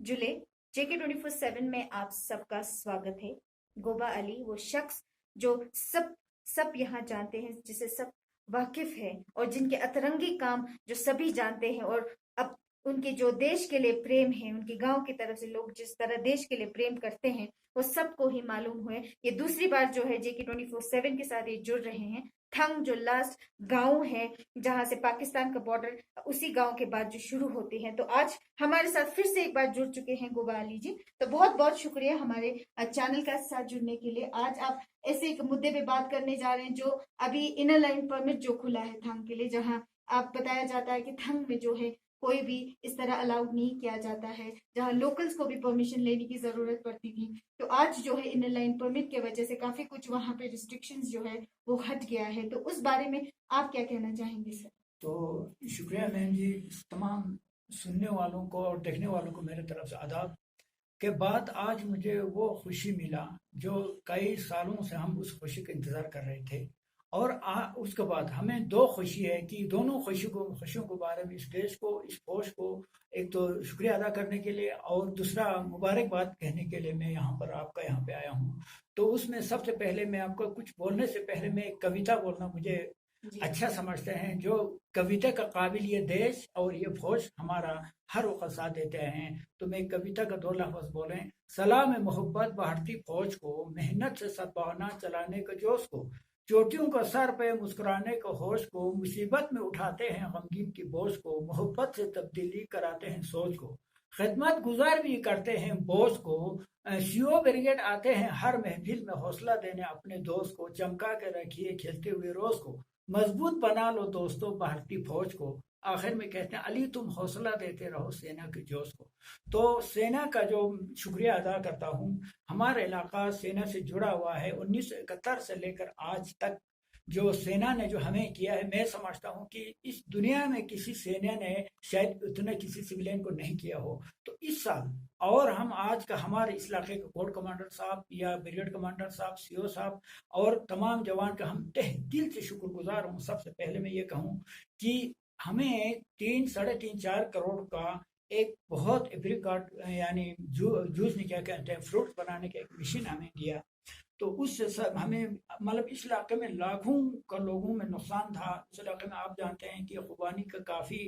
जुले JK 24/7 में आप सबका स्वागत है। गोबा अली वो शख्स जो सब सब यहाँ जानते हैं, जिसे सब वाकिफ है और जिनके अतरंगी काम जो सभी जानते हैं। और अब उनके जो देश के लिए प्रेम है, उनके गांव की तरफ से लोग जिस तरह देश के लिए प्रेम करते हैं वो सबको ही मालूम हुए। ये दूसरी बार जो है JK 24/7 के साथ ये जुड़ रहे हैं। थंग जो लास्ट गांव है जहां से पाकिस्तान का बॉर्डर, उसी गांव के बाद जो शुरू होती है। तो आज हमारे साथ फिर से एक बार जुड़ चुके हैं गोबा अली जी। तो बहुत बहुत शुक्रिया हमारे चैनल का साथ जुड़ने के लिए। आज आप ऐसे एक मुद्दे पे बात करने जा रहे हैं जो अभी इनर लाइन परमिट जो खुला है थंग के लिए, जहां आप बताया जाता है कि थंग में जो है कोई भी इस तरह अलाउड नहीं किया जाता है, जहां लोकल्स को भी परमिशन लेने की जरूरत पड़ती थी। तो आज जो है इनर लाइन परमिट की वजह से काफी कुछ वहां पे रिस्ट्रिक्शंस जो है वो हट गया है। तो उस बारे में आप क्या कहना चाहेंगे सर? तो शुक्रिया बहन जी, तमाम सुनने वालों को और देखने वालों को मेरे तरफ से आदाब। के बाद आज मुझे वो खुशी मिला जो कई सालों से हम उस खुशी का इंतज़ार कर रहे थे। और उसके बाद हमें दो खुशी है कि दोनों खुशियों के बारे में इस देश को, इस फौज को एक तो शुक्रिया अदा करने के लिए और दूसरा मुबारकबाद कहने के लिए मैं यहाँ पर आपका यहाँ पे आया हूँ। तो उसमें सबसे पहले मैं आपको कुछ बोलने से पहले मैं एक कविता बोलना मुझे जी अच्छा समझते हैं, जो कविता का काबिल ये देश और ये फौज हमारा हर वक्त साथ देते हैं। तो मैं कविता का दो लफ्ज बोलें। सलाम मोहब्बत भारतीय फौज को, मेहनत से सद्भावना चलाने के जोश को, चोटियों का सर पे मुस्कुराने का होश को, मुसीबत में उठाते हैं गमगीन की बोझ को, मोहब्बत से तब्दीली कराते हैं सोच को, खिदमत गुजार भी करते हैं बोझ को, सीओ ब्रिगेड आते हैं हर महफिल में हौसला देने अपने दोस्त को, चमका के रखिए खिलते हुए रोज को, मजबूत बना लो दोस्तों भारतीय फौज को। आखिर में कहते हैं अली तुम हौसला देते रहो सेना के जोश को। तो सेना का जो शुक्रिया अदा करता हूँ। हमारा इलाका सेना से जुड़ा हुआ है। 1971 से लेकर आज तक जो सेना ने जो हमें किया है, मैं समझता हूँ कि इस दुनिया में किसी सेना ने शायद उतना किसी सिविलियन को नहीं किया हो। तो इस साल और हम आज का हमारे इस इलाके के कोर कमांडर साहब या ब्रिगेड कमांडर साहब, सीओ साहब और तमाम जवान का हम तहे दिल से शुक्रगुजार हूँ। सबसे पहले मैं ये कहूँ कि हमें 3 साढ़े 3 4 करोड़ का एक बहुत एप्रिकॉट यानी जूस नहीं क्या कहते हैं, फ्रूट्स बनाने का एक मशीन हमें दिया। तो उससे सब हमें मतलब इस इलाके में लाखों का लोगों में नुकसान था। इस इलाके में आप जानते हैं कि खुबानी का काफ़ी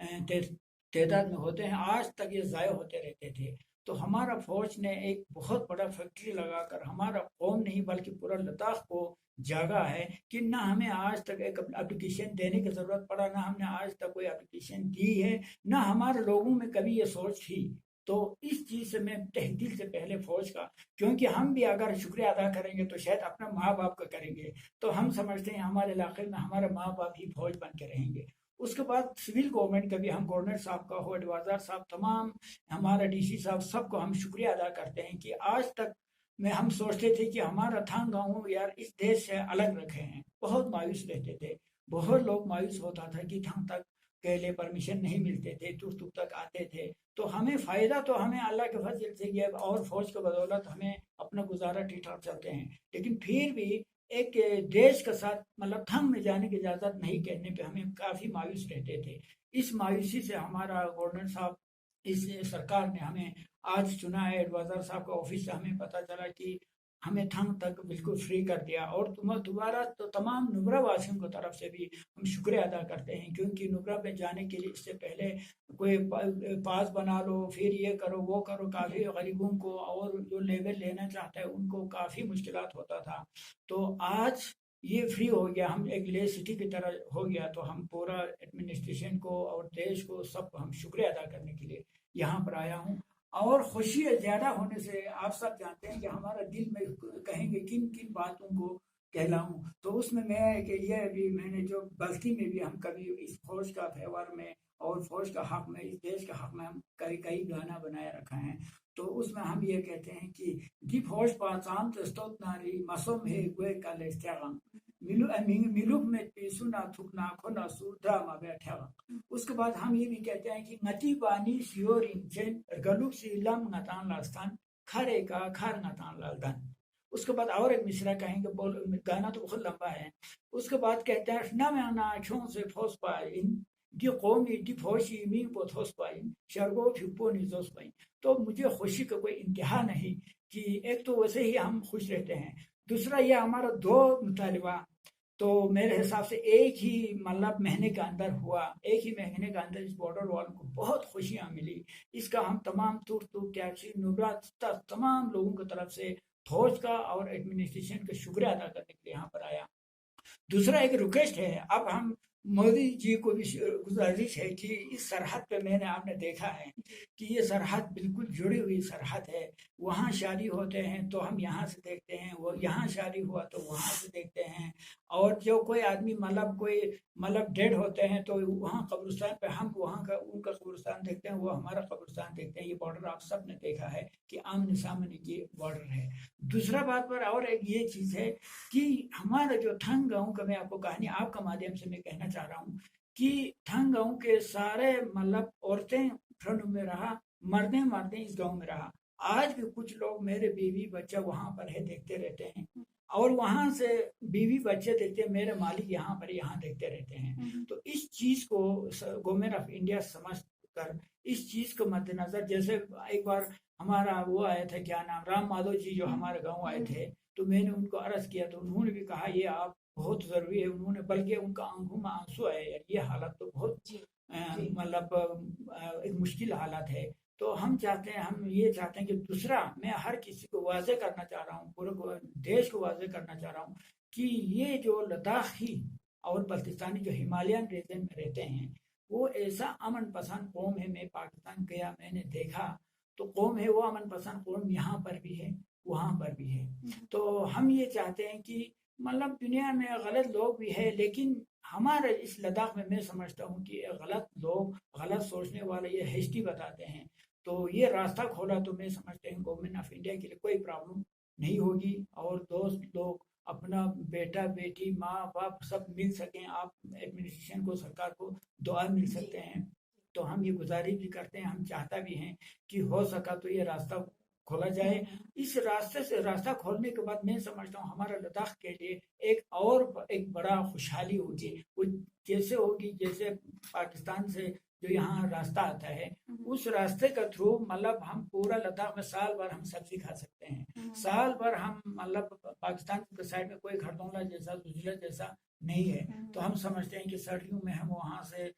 तादाद में होते हैं, आज तक ये ज़ाय होते रहते थे। तो हमारा फौज ने एक बहुत बड़ा फैक्ट्री लगाकर हमारा कौम नहीं बल्कि पूरा लद्दाख को जागा है कि ना हमें आज तक एक एप्लीकेशन देने की ज़रूरत पड़ा, ना हमने आज तक कोई एप्लीकेशन दी है, ना हमारे लोगों में कभी ये सोच थी। तो इस चीज़ से मैं तहे दिल से पहले फौज का, क्योंकि हम भी अगर शुक्रिया अदा करेंगे तो शायद अपना माँ बाप का करेंगे। तो हम समझते हैं हमारे इलाके में हमारे माँ बाप ही फौज बन के रहेंगे। उसके बाद सिविल गवर्नमेंट का भी, हम गवर्नर साहब का हो, एडवाइजर साहब, तमाम हमारा डीसी साहब, सबको हम शुक्रिया अदा करते हैं कि आज तक में हम सोचते थे कि हमारा थान गाँव यार इस देश से अलग रखे हैं, बहुत मायूस रहते थे। बहुत लोग मायूस होता था कि थान तक के लिए परमिशन नहीं मिलते थे, तुक तुक तक आते थे। तो हमें फ़ायदा तो हमें अल्लाह के फजल से ये और फौज की बदौलत हमें अपना गुजारा ठीक ठाक चलते हैं। लेकिन फिर भी एक देश के साथ मतलब थंग में जाने की इजाज़त नहीं कहने पे हमें काफ़ी मायूस रहते थे। इस मायूसी से हमारा गवर्नर साहब, इस सरकार ने हमें आज चुना है। एडवाइजर साहब का ऑफिस से हमें पता चला कि हमें थंग तक बिल्कुल फ्री कर दिया। और दोबारा तो तमाम नुब्रा वासियों की तरफ से भी हम शुक्रिया अदा करते हैं, क्योंकि नुब्रा में जाने के लिए इससे पहले कोई पास बना लो, फिर ये करो वो करो, काफ़ी गरीबों को और जो लेवल लेना चाहता है उनको काफ़ी मुश्किलात होता था। तो आज ये फ्री हो गया, हम एक ले सिटी की तरह हो गया। तो हम पूरा एडमिनिस्ट्रेशन को और देश को सबको हम शुक्रिया अदा करने के लिए यहाँ पर आया हूँ। और खुशी ज़्यादा होने से आप सब जानते हैं कि हमारा दिल में कहेंगे किन किन बातों को कहलाऊं। तो उसमें मैं कि ये भी मैंने जो गलती में भी हम कभी इस फौज का फेवर में और फौज का हक में, इस देश का हक में हम कई कई गाना बनाए रखा है। तो उसमें हम ये कहते हैं कि दी फौज पाचान तस्तोत नारी मसोम है गुए कल इस्तेगम मिलुक में सुना थुकना खोना सुधा मा बैठा। उसके बाद हम ये भी कहते हैं कि ngati bani siorin chen galuk silam ngatan lastan खरे का खार ngatan laldan। उसके बाद और एक मिसरा कहेंगे, बोल गाना तो बहुत लंबा है। उसके बाद कहते हैं ना मैं ना आँखों से फौज पाइन दी कौमी दी फौजी मी पोथोस पाइन शर्गो फिपो निजोस पाइन। तो मुझे खुशी का कोई इंतहा नहीं कि एक तो वैसे ही हम खुश रहते हैं, दूसरा ये हमारा 2 मुतालिबा तो मेरे हिसाब से एक ही मतलब महीने के अंदर हुआ, एक ही महीने के अंदर इस बॉर्डर वॉल को बहुत खुशियाँ मिली। इसका हम तमाम तुर्क टैक्सी नुबरात तमाम लोगों की तरफ से फौज का और एडमिनिस्ट्रेशन का शुक्रिया अदा करने के लिए यहाँ पर आया। दूसरा एक रिक्वेस्ट है, अब हम मोदी जी को भी गुजारिश है कि इस सरहद पे मैंने आपने देखा है कि ये सरहद बिल्कुल जुड़ी हुई सरहद है। वहाँ शादी होते हैं तो हम यहाँ से देखते हैं, वो यहाँ शादी हुआ तो वहाँ से देखते हैं, और जो कोई आदमी मतलब डेड होते हैं तो वहाँ कब्रिस्तान पे हम वहाँ का उनका कब्रिस्तान देखते हैं, वो हमारा कब्रिस्तान देखते हैं। ये बॉर्डर आप सब ने देखा है कि आमने सामने ये बॉर्डर है। दूसरा बात पर और एक ये चीज़ है कि हमारा जो थंग गाँव का मैं आपको कहानी आपका माध्यम से मैं कहना चाह रहा हूँ कि थंग गाँव के सारे मतलब औरतें ठंड में रहा, मर्दे इस गाँव में रहा। आज भी कुछ लोग मेरे बीवी बच्चा वहाँ पर है देखते रहते हैं, और वहाँ से बीवी बच्चे देखते हैं मेरे मालिक यहाँ पर यहाँ देखते रहते हैं। तो इस चीज़ को गवर्नमेंट ऑफ इंडिया समझ कर इस चीज़ को मद्देनजर, जैसे एक बार हमारा वो आया था क्या नाम राम माधव जी जो हमारे गाँव आए थे, तो मैंने उनको अर्ज किया तो उन्होंने भी कहा ये आप बहुत ज़रूरी है। उन्होंने बल्कि उनका आंखों में आंसू आए, यार ये हालत तो बहुत मतलब एक मुश्किल हालत है। तो हम ये चाहते हैं कि दूसरा मैं हर किसी को वाज़े करना चाह रहा हूँ, पूरे देश को वाज़े करना चाह रहा हूँ कि ये जो लद्दाखी और बल्तिस्तानी जो हिमालयन रीजन में रहते हैं वो ऐसा अमन पसंद कौम है। मैं पाकिस्तान गया, मैंने देखा तो कौम है वो अमन पसंद कौम यहाँ पर भी है वहाँ पर भी है। तो हम ये चाहते हैं कि मतलब दुनिया में गलत लोग भी है, लेकिन हमारे इस लद्दाख में मैं समझता हूँ कि गलत लोग गलत सोचने वाले ये हिस्ट्री बताते हैं। तो ये रास्ता खोला तो मैं समझता हूँ गवर्नमेंट ऑफ इंडिया के लिए कोई प्रॉब्लम नहीं होगी, और दोस्त लोग अपना बेटा बेटी माँ बाप सब मिल सकें, आप एडमिनिस्ट्रेशन को सरकार को दुआ मिल सकते हैं। तो हम ये गुजारिश भी करते हैं, हम चाहता भी हैं कि हो सका तो ये रास्ता खोला जाए। इस रास्ते से रास्ता खोलने के बाद मैं समझता हूँ हमारा लद्दाख के लिए एक बड़ा खुशहाली होगी, वो जैसे होगी जैसे पाकिस्तान से जो यहाँ रास्ता आता है उस रास्ते का थ्रू मतलब हम पूरा लद्दाख में साल भर हम सब्जी खा सकते हैं। साल भर हम मतलब पाकिस्तान के साइड में कोई खरदोला जैसा गुजला जैसा नहीं है, तो हम समझते हैं कि सर्दियों में हम वहाँ से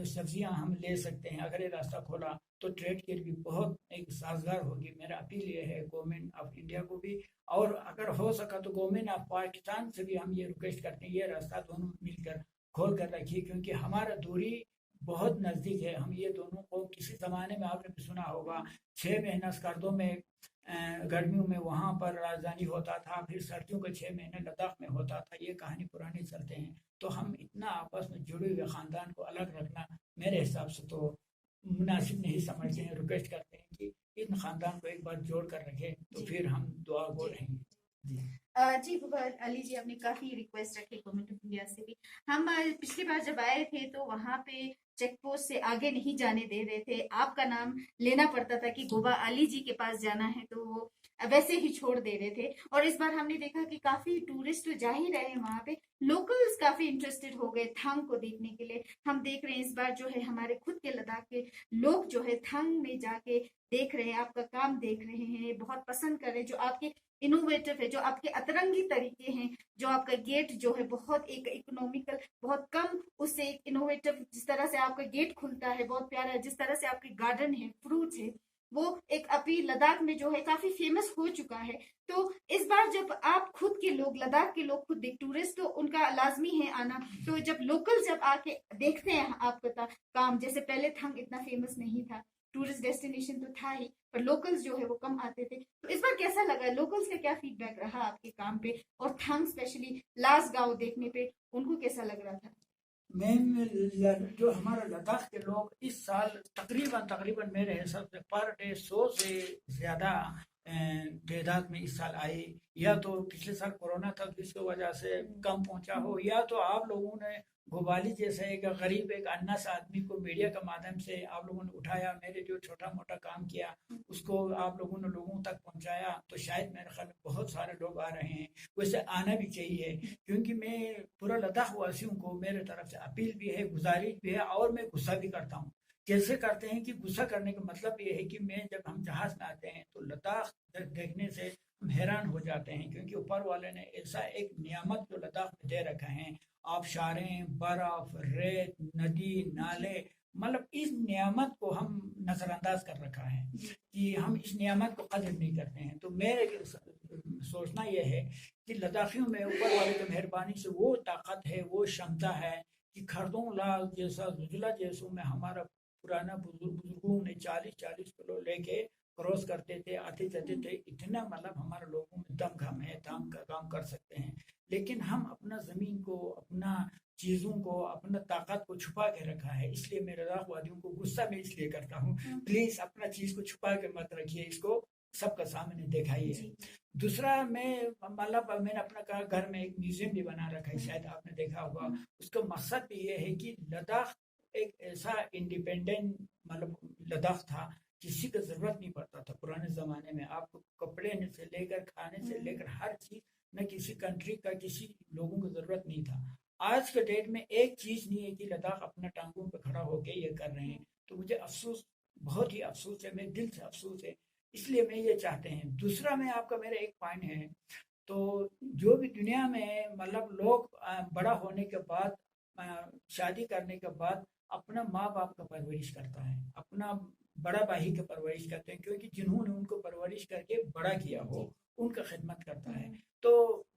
सब्जियां हम ले सकते हैं। अगर ये रास्ता खोला तो ट्रेड के लिए भी बहुत एक साजगार होगी। मेरा अपील ये है गवर्नमेंट ऑफ इंडिया को भी, और अगर हो सका तो गवर्नमेंट ऑफ पाकिस्तान से भी हम ये रिक्वेस्ट करते हैं ये रास्ता दोनों मिलकर खोल कर रखिए, क्योंकि हमारा दूरी बहुत नज़दीक है। हम ये दोनों को किसी ज़माने में आपने भी सुना होगा 6 महीना स्कर्दों में गर्मियों में वहाँ पर राजधानी होता था, फिर सर्दियों के 6 महीने लद्दाख में होता था। ये कहानी पुरानी चलते हैं। तो हम इतना आपस में जुड़े हुए ख़ानदान को अलग रखना मेरे हिसाब से तो मुनासिब नहीं समझते हैं। रिक्वेस्ट करते हैं कि इन ख़ानदान को एक बार जोड़ कर रखें तो फिर हम दुआ गो रहेंगे। जी गुबा अली जी, आपने काफी रिक्वेस्ट रखी गवर्नमेंट ऑफ इंडिया से भी। हम पिछली बार जब आए थे तो वहाँ पे चेक पोस्ट से आगे नहीं जाने दे रहे थे, आपका नाम लेना पड़ता था कि गोबा अली जी के पास जाना है, तो वो वैसे ही छोड़ दे रहे थे। और इस बार हमने देखा कि काफी टूरिस्ट जा ही रहे हैं वहाँ पे, लोकल्स काफी इंटरेस्टेड हो गए थंग को देखने के लिए। हम देख रहे हैं इस बार जो है हमारे खुद के लद्दाख के लोग जो है थंग में जाके देख रहे हैं, आपका काम देख रहे हैं, बहुत पसंद कर रहे हैं। जो आपके इनोवेटिव है, जो आपके अतरंगी तरीके हैं, जो आपका गेट जो है बहुत एक इकोनॉमिकल, बहुत कम उससे एक इनोवेटिव, जिस तरह से आपका गेट खुलता है बहुत प्यारा है, जिस तरह से आपके गार्डन है, फ्रूट्स है, वो एक अभी लद्दाख में जो है काफी फेमस हो चुका है। तो इस बार जब आप खुद के लोग लद्दाख के लोग खुद टूरिस्ट, तो उनका लाजमी है आना। तो जब लोकल जब आके देखते हैं आपका काम, जैसे पहले थंग इतना फेमस नहीं था, टूरिस्ट डेस्टिनेशन तो था ही, पर लोकल्स जो है वो कम आते थे। तो इस बार कैसा लगा, लोकल्स का क्या फीडबैक रहा आपके काम पे, और थंग स्पेशली लास्ट गांव देखने पे उनको कैसा लग रहा था? जो हमारा लद्दाख के लोग इस साल तकरीबन मेरे हिसाब से पर डे 100 से ज़्यादा तादाद में इस साल आए। या तो पिछले साल कोरोना था जिसकी वजह से कम पहुंचा हो, या तो आप लोगों ने गोबाली जैसे एक गरीब एक अन्ना सा आदमी को मीडिया के माध्यम से आप लोगों ने उठाया, मेरे जो छोटा मोटा काम किया उसको आप लोगों ने लोगों तक पहुंचाया, तो शायद मेरे ख्याल में बहुत सारे लोग आ रहे हैं। वैसे आना भी चाहिए, क्योंकि मैं पूरा लद्दाख वासियों को मेरे तरफ से अपील भी है, गुजारिश भी है, और मैं गुस्सा भी करता हूँ कैसे करते हैं कि गुस्सा करने का मतलब ये है कि मैं जब हम जहाज में आते हैं तो लद्दाख देखने से हम हैरान हो जाते हैं, क्योंकि ऊपर वाले ने ऐसा एक नियामत जो लद्दाख में दे रखा है, आबशारें, बर्फ, रेत, नदी, नाले, मतलब इस नियामत को हम नजरअंदाज कर रखा है कि हम इस नियामत को कदर नहीं करते हैं। तो मेरे सोचना यह है कि लद्दाखियों में ऊपर वाले की मेहरबानी से वो ताकत है, वो क्षमता है कि खरदों जैसा जुजला जैसों में हमारा पुराना बुजुर्गों ने 40-40 किलो लेके क्रॉस करते थे, आते जाते थे। इतना मतलब हमारे लोगों में दम है, काम कर सकते हैं। लेकिन हम अपना जमीन को, अपना चीजों को, अपना ताकत को छुपा के रखा है। इसलिए मैं लद्दाखवादियों को गुस्सा में इसलिए करता हूँ, प्लीज अपना चीज को छुपा के मत रखिए, इसको सबका सामने दिखाइए। दूसरा, मैं मतलब मैंने अपना घर में एक म्यूजियम भी बना रखा है, शायद आपने देखा होगा। उसका मकसद भी ये है कि लद्दाख एक ऐसा इंडिपेंडेंट मतलब लद्दाख था, किसी का जरूरत नहीं पड़ता था पुराने जमाने में। आपको कपड़े से लेकर, खाने से लेकर हर चीज, न किसी कंट्री का, किसी लोगों की जरूरत नहीं था। आज के डेट में एक चीज नहीं है कि लद्दाख अपना टांगों पे खड़ा होके ये कर रहे हैं। तो मुझे अफसोस, बहुत ही अफसोस है, मेरे दिल से अफसोस है। इसलिए मैं ये चाहते हैं। दूसरा, मैं आपका मेरा एक पॉइंट है, तो जो भी दुनिया में मतलब लोग बड़ा होने के बाद, शादी करने के बाद अपना माँ बाप का परवरिश करता है, अपना बड़ा भाई का परवरिश करते हैं, क्योंकि जिन्होंने उनको परवरिश करके बड़ा किया हो उनका खिदमत करता है। तो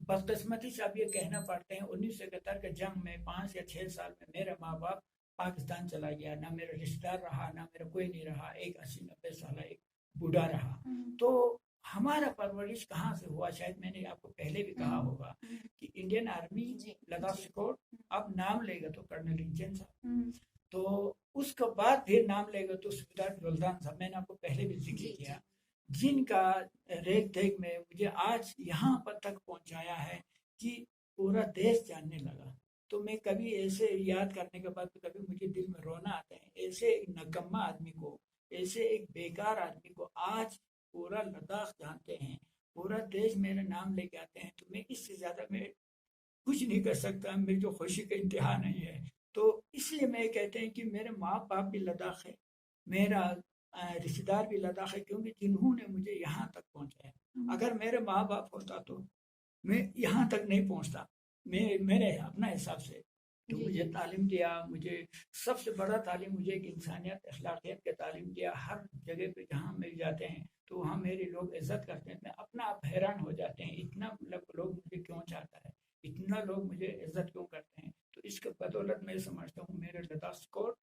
बदकिस्मती से अब ये कहना पड़ते हैं, 1971 के जंग में 5 या 6 साल में मेरा माँ बाप पाकिस्तान चला गया। ना मेरा रिश्तेदार रहा, ना मेरा कोई नहीं रहा। एक 80-90 साल एक बूढ़ा रहा। तो हमारा परवरिश कहाँ से हुआ? शायद मैंने आपको पहले भी कहा होगा कि इंडियन आर्मी लद्दाख स्क्वाड, अब नाम लेगा तो कर्नल इंजन साहब, तो उसके बाद फिर नाम लेगा तो सूबेदार जुल्दान साहब, मैंने आपको पहले भी जिक्र किया, जिनका रेख देख में मुझे आज यहाँ पर तक पहुँचाया है कि पूरा देश जानने लगा। तो मैं कभी ऐसे याद करने के बाद तो कभी मुझे दिल में रोना आता है। ऐसे एक नकम्मा आदमी को, ऐसे एक बेकार आदमी को आज पूरा लद्दाख जानते हैं, पूरा देश मेरा नाम लेके आते हैं। तो मैं इससे ज्यादा मैं कुछ नहीं कर सकता, मेरी जो खुशी का इंतहा नहीं है। तो इसलिए मैं कहते हैं कि मेरे माँ बाप भी लद्दाख है, मेरा रिश्तेदार भी लद्दाख है, क्योंकि जिन्होंने मुझे यहाँ तक पहुँचाया। अगर मेरे माँ बाप होता तो मैं यहाँ तक नहीं पहुँचता। मेरे अपना हिसाब से तो मुझे तालीम दिया, मुझे सबसे बड़ा तालीम मुझे एक इंसानियत, अखलाकियत का तालीम दिया। हर जगह पे जहाँ मिल जाते हैं तो वहाँ मेरे लोग इज्जत करते हैं। मैं अपना आप हैरान हो जाते हैं, इतना मतलब लोग मुझे क्यों चाहता है, इतना लोग मुझे इज्जत क्यों करते हैं। तो इसके बदौलत मैं समझता हूँ मेरे लद्दाख स्क्वाड,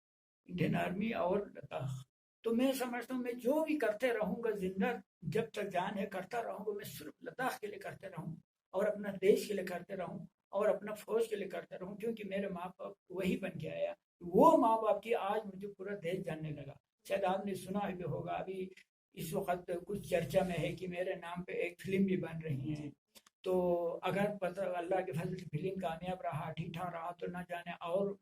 इंडियन आर्मी और लद्दाख, तो मैं समझता हूँ मैं जो भी करते रहूँगा, जिंदा जब तक जान है करता रहूँगा। मैं सिर्फ लद्दाख के लिए करते रहूँ और अपना देश के लिए करते रहूँ और अपना फौज के लिए करता रहूँ, क्योंकि मेरे माँ बाप वही बन के आया। वो माँ बाप की आज मुझे पूरा देश जानने लगा। शायद आपने सुना भी होगा, अभी इस वक्त कुछ चर्चा में है कि मेरे नाम पे एक फिल्म भी बन रही है। तो अगर पता अल्लाह के फजल से फिल्म कामयाब रहा, ठीक ठाक रहा, तो ना जाने और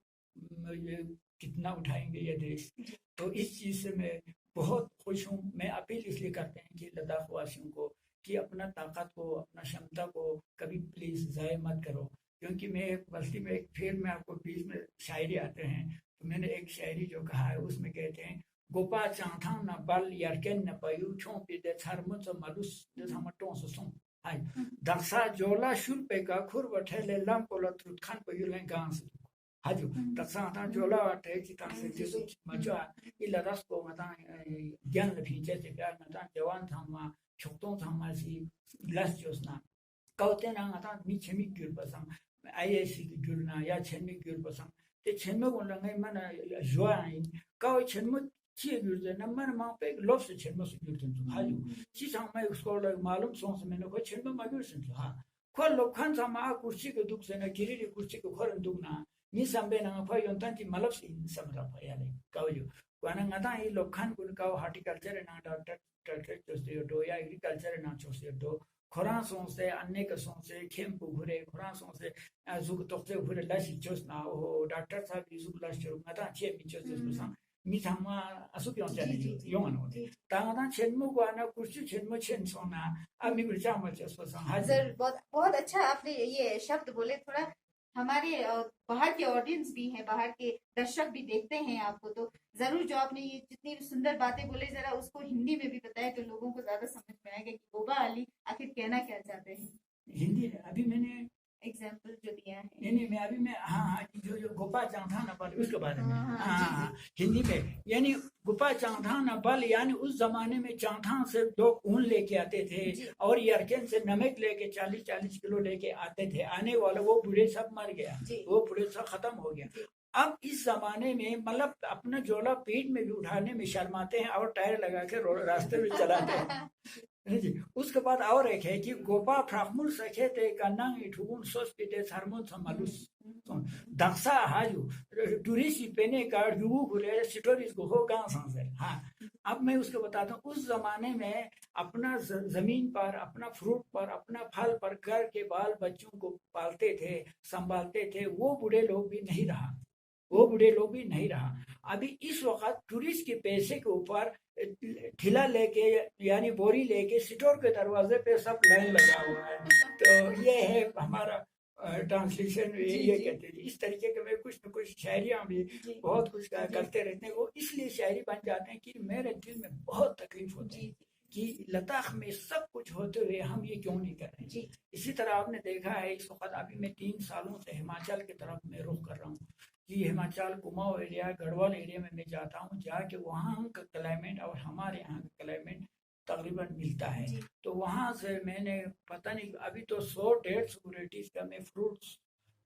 ये कितना उठाएंगे ये देश। तो इस चीज़ से मैं बहुत खुश हूँ। मैं अपील इसलिए करते हैं कि लद्दाख वासियों को कि अपना ताकत को, अपना क्षमता को कभी प्लीज ज़ाय मत करो। क्योंकि मैं एक बस्ती में एक फिर में आपको बीच में शायरी आते हैं, तो मैंने एक शायरी जो कहा है उसमें कहते हैं, गोपा चांथा न बल यरकेन न पयू छों पे दे छरमुच मलुस दे समटों सुसुं हाय दक्सा जोला शुल पे का खुर बठेले lump Pola त्रुतखान पयुले गांस haju taksana jola te kita se jesu macha ila rasko mata gyan le phinche se pya mata jawan thamma chokton thamma si las josna kaute na ngata mi chemi gyur pasam IAC gyur na ya chemi gyur pasam te chemi gon la ngai mana join kau chemi chi gyur de na mana ma pe lof se chemi su gyur tin haju chi sang mai usko la malum son se meno ko chemi ma gyur sin ha ko lo khan sama kursi ke duk se na giri kursi ke khoran duk na ni sambe na fa yon tan ti malap sin samra fa ya le kau ju kwana ngata I lokhan kun kau horticulture na doctor chosyo do ya agriculture na chosyo do khora son se anne ka son se khempu ghure khora son se zug tokte ghure la si chos na o doctor sa bi zug la chos ngata che mi chos so sa mi thamma asu pyon cha ni yong ano ta ngata chenmu ko na kursi chenmu chen so na ami gur cha ma chos so sa sir बहुत बहुत अच्छा आपने ये शब्द बोले। थोड़ा हमारे बाहर के ऑडियंस भी हैं, बाहर के दर्शक भी देखते हैं आपको, तो जरूर जो आपने ये जितनी सुंदर बातें बोले जरा उसको हिंदी में भी बताएं तो लोगों को ज्यादा समझ में आएगा कि गोबा अली आखिर कहना क्या चाहते हैं। हिंदी है अभी मैंने एग्जाम्पल जो दिया है। नहीं मैं अभी मैं हाँ हाँ जो गोपा चांधाना बल उसके बारे में हाँ हाँ जी हाँ जी। हाँ, हिंदी में यानी गोपा चांधाना बल यानी उस जमाने में चांधान से लोग ऊन लेके आते थे जी और यरकेन से नमक लेके 40-40 किलो लेके आते थे, आने वाले वो बूढ़े सब मर गया, जी वो बूढ़े सब खत्म हो गया। जी अब इस जमाने में मतलब अपना झोला पीठ में भी उठाने में शर्माते हैं और टायर लगा के रास्ते में चलाते हैं जी। उसके बाद और एक है कि गोपा फ्राकमुल सखे थे कन्नंग इठुन सोच पीते सरमुन समलुस दक्सा हाजू टूरिस्ट पेने का युगु गुले सिटोरिस को हो गांव सांसे हाँ। अब मैं उसको बताता हूँ उस जमाने में अपना जमीन पर अपना फ्रूट पर अपना फल पर घर के बाल बच्चों को पालते थे संभालते थे, वो बूढ़े लोग भी नहीं रहा, वो बूढ़े लोग भी नहीं रहा। अभी इस वक्त टूरिस्ट के पैसे के ऊपर ठिला लेके यानी बोरी लेके स्टोर के दरवाजे पे सब लाइन लगा हुआ है। तो ये है हमारा ट्रांसलेशन, ये कहते हैं इस तरीके के में कुछ न कुछ शायरियाँ भी बहुत कुछ करते रहते हैं। वो इसलिए शायरी बन जाते हैं कि मेरे दिल में बहुत तकलीफ होती है कि लद्दाख में सब कुछ होते हुए हम ये क्यों नहीं कर रहे। इसी तरह आपने देखा है इस वक्त अभी मैं 3 सालों से हिमाचल की तरफ में रुख कर रहा हूँ कि हिमाचल कुमाऊं एरिया गढ़वाल एरिया में मैं जाता हूँ, जाके वहाँ का क्लाइमेट और हमारे यहाँ का क्लाइमेट तकरीबन मिलता है। तो वहाँ से मैंने पता नहीं अभी तो 100-150 वैरायटीज का मैं फ्रूट्स